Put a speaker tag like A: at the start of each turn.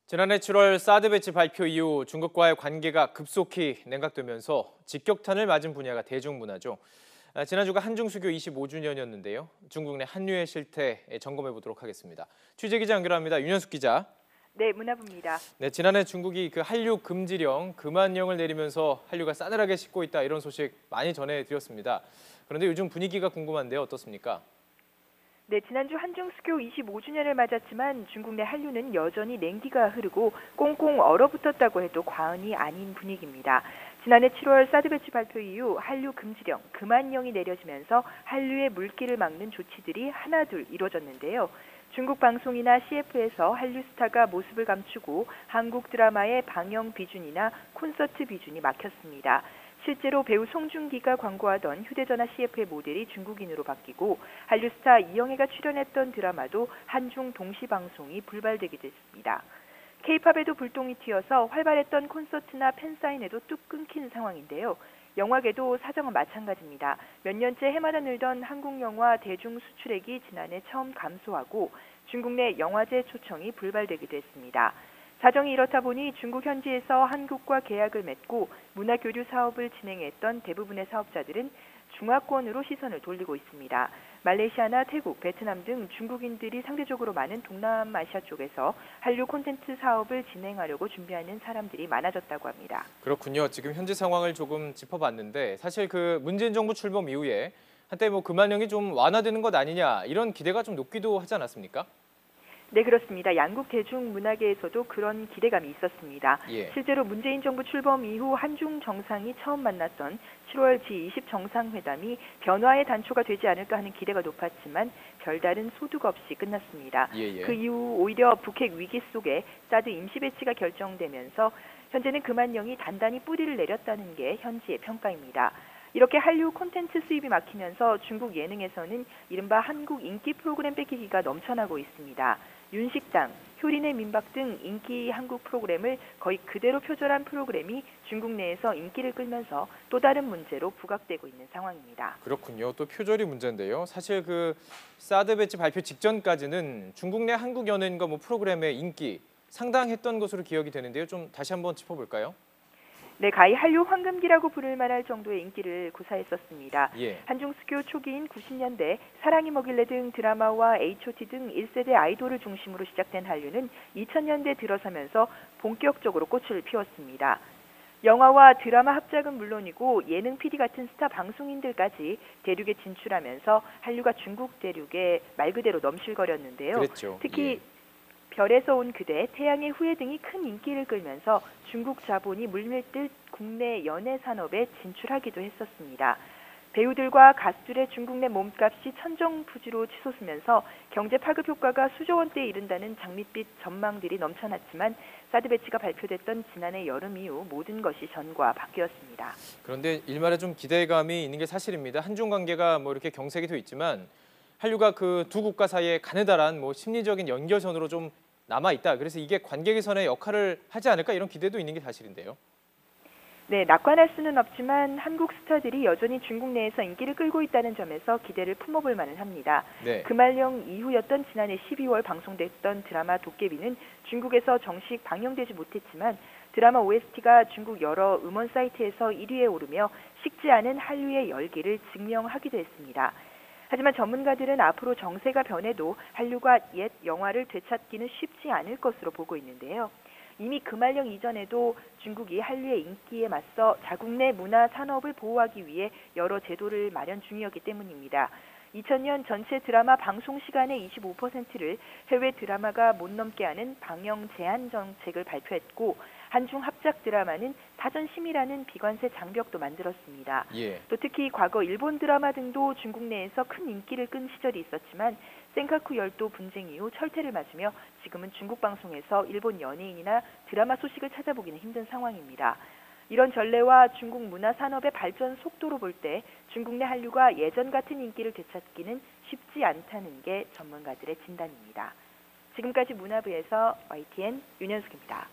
A: 지난해 7월 사드 배치 발표 이후 중국과의 관계가 급속히 냉각되면서 직격탄을 맞은 분야가 대중문화죠. 지난주가 한중수교 25주년이었는데요. 중국 내 한류의 실태 점검해 보도록 하겠습니다. 취재기자 연결합니다. 윤현숙 기자.
B: 네, 문화부입니다.
A: 네, 지난해 중국이 한류 금지령, 금한령을 내리면서 한류가 싸늘하게 식고 있다 이런 소식 많이 전해드렸습니다. 그런데 요즘 분위기가 궁금한데요. 어떻습니까?
B: 네, 지난주 한중수교 25주년을 맞았지만 중국 내 한류는 여전히 냉기가 흐르고 꽁꽁 얼어붙었다고 해도 과언이 아닌 분위기입니다. 지난해 7월 사드 배치 발표 이후 한류 금지령, 금한령이 내려지면서 한류의 물길을 막는 조치들이 하나둘 이루어졌는데요. 중국 방송이나 CF에서 한류 스타가 모습을 감추고 한국 드라마의 방영 비준이나 콘서트 비준이 막혔습니다. 실제로 배우 송중기가 광고하던 휴대전화 CF의 모델이 중국인으로 바뀌고 한류 스타 이영애가 출연했던 드라마도 한중 동시 방송이 불발되기도 했습니다. K-팝에도 불똥이 튀어서 활발했던 콘서트나 팬사인회도 뚝 끊긴 상황인데요. 영화계도 사정은 마찬가지입니다. 몇 년째 해마다 늘던 한국 영화 대중 수출액이 지난해 처음 감소하고 중국 내 영화제 초청이 불발되기도 했습니다. 사정이 이렇다 보니 중국 현지에서 한국과 계약을 맺고 문화교류 사업을 진행했던 대부분의 사업자들은 중화권으로 시선을 돌리고 있습니다. 말레이시아나 태국, 베트남 등 중국인들이 상대적으로 많은 동남아시아 쪽에서 한류 콘텐츠 사업을 진행하려고 준비하는 사람들이 많아졌다고 합니다.
A: 그렇군요. 지금 현지 상황을 조금 짚어봤는데 사실 문재인 정부 출범 이후에 한때 금한령이 좀 완화되는 것 아니냐 이런 기대가 좀 높기도 하지 않았습니까?
B: 네, 그렇습니다. 양국 대중문화계에서도 그런 기대감이 있었습니다.
A: 예.
B: 실제로 문재인 정부 출범 이후 한중 정상이 처음 만났던 7월 G20 정상회담이 변화의 단초가 되지 않을까 하는 기대가 높았지만 별다른 소득 없이 끝났습니다.
A: 예.
B: 그 이후 오히려 북핵 위기 속에 사드 임시 배치가 결정되면서 현재는 금한령이 단단히 뿌리를 내렸다는 게 현지의 평가입니다. 이렇게 한류 콘텐츠 수입이 막히면서 중국 예능에서는 이른바 한국 인기 프로그램 뺏기기가 넘쳐나고 있습니다. 윤식당, 효린의 민박 등 인기 한국 프로그램을 거의 그대로 표절한 프로그램이 중국 내에서 인기를 끌면서 또 다른 문제로 부각되고 있는 상황입니다.
A: 그렇군요. 또 표절이 문제인데요. 사실 사드 배치 발표 직전까지는 중국 내 한국 연예인과 프로그램의 인기 상당했던 것으로 기억이 되는데요. 좀 다시 한번 짚어볼까요?
B: 네, 가히 한류 황금기라고 부를 만할 정도의 인기를 구사했었습니다.
A: 예.
B: 한중수교 초기인 90년대 사랑이 뭐길래 등 드라마와 H.O.T 등 1세대 아이돌을 중심으로 시작된 한류는 2000년대 들어서면서 본격적으로 꽃을 피웠습니다. 영화와 드라마 합작은 물론이고 예능 PD 같은 스타 방송인들까지 대륙에 진출하면서 한류가 중국 대륙에 말 그대로 넘실거렸는데요.
A: 그랬죠.
B: 특히
A: 예.
B: 별에서 온 그대, 태양의 후예 등이 큰 인기를 끌면서 중국 자본이 물밀듯 국내 연예 산업에 진출하기도 했었습니다. 배우들과 가수들의 중국 내 몸값이 천정부지로 치솟으면서 경제 파급 효과가 수조 원대에 이른다는 장밋빛 전망들이 넘쳐났지만 사드 배치가 발표됐던 지난해 여름 이후 모든 것이 전과 바뀌었습니다.
A: 그런데 일말에 좀 기대감이 있는 게 사실입니다. 한중 관계가 이렇게 경색이 돼 있지만 한류가 두 국가 사이에 가느다란 심리적인 연결선으로 좀 남아 있다. 그래서 이게 관계 개선에 역할을 하지 않을까 이런 기대도 있는 게 사실인데요.
B: 네, 낙관할 수는 없지만 한국 스타들이 여전히 중국 내에서 인기를 끌고 있다는 점에서 기대를 품어볼 만은 합니다.
A: 네.
B: 금한령 이후였던 지난해 12월 방송됐던 드라마 도깨비는 중국에서 정식 방영되지 못했지만 드라마 OST가 중국 여러 음원 사이트에서 1위에 오르며 식지 않은 한류의 열기를 증명하기도 했습니다. 하지만 전문가들은 앞으로 정세가 변해도 한류가 옛 영화를 되찾기는 쉽지 않을 것으로 보고 있는데요. 이미 금한령 이전에도 중국이 한류의 인기에 맞서 자국 내 문화 산업을 보호하기 위해 여러 제도를 마련 중이었기 때문입니다. 2000년 전체 드라마 방송 시간의 25%를 해외 드라마가 못 넘게 하는 방영 제한 정책을 발표했고 한중 합작 드라마는 사전 심의라는 비관세 장벽도 만들었습니다.
A: 예.
B: 또 특히 과거 일본 드라마 등도 중국 내에서 큰 인기를 끈 시절이 있었지만 센카쿠 열도 분쟁 이후 철퇴를 맞으며 지금은 중국 방송에서 일본 연예인이나 드라마 소식을 찾아보기는 힘든 상황입니다. 이런 전례와 중국 문화 산업의 발전 속도로 볼 때 중국 내 한류가 예전 같은 인기를 되찾기는 쉽지 않다는 게 전문가들의 진단입니다. 지금까지 문화부에서 YTN 윤현숙입니다.